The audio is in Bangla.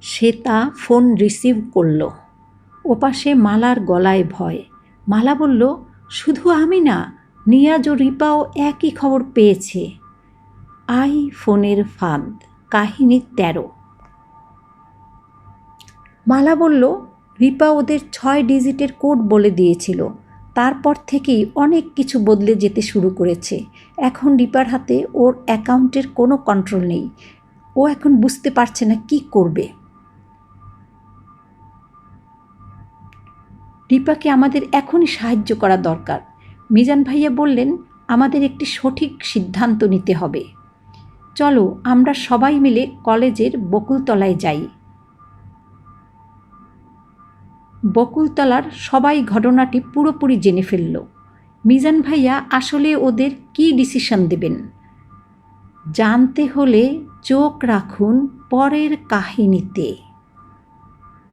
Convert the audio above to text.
শ্বেতা ফোন রিসিভ করল। ওপাশে মালার গলায় ভয়। মালা বলল, শুধু আমি না, নিয়াজ ও রিপাও একই খবর পেয়েছে। ফোনের ফাঁদ, কাহিনী 13। মালা বলল, রিপা ওদের 6 ডিজিটের কোড বলে দিয়েছিল। তারপর থেকেই অনেক কিছু বদলে যেতে শুরু করেছে। এখন রিপার হাতে ওর অ্যাকাউন্টের কোনো কন্ট্রোল নেই। ও এখন বুঝতে পারছে না কি করবে। রিপাকে আমাদের এখনই সাহায্য করা দরকার। মিজান ভাইয়া বললেন, আমাদের একটি সঠিক সিদ্ধান্ত নিতে হবে। চলো আমরা সবাই মিলে কলেজের বকুলতলায় যাই। বকুলতলার সবাই ঘটনাটি পুরোপুরি জেনে ফেলল। মিজান ভাইয়া আসলে ওদের কি ডিসিশন দেবেন জানতে হলে চোখ রাখুন পরের কাহিনীতে।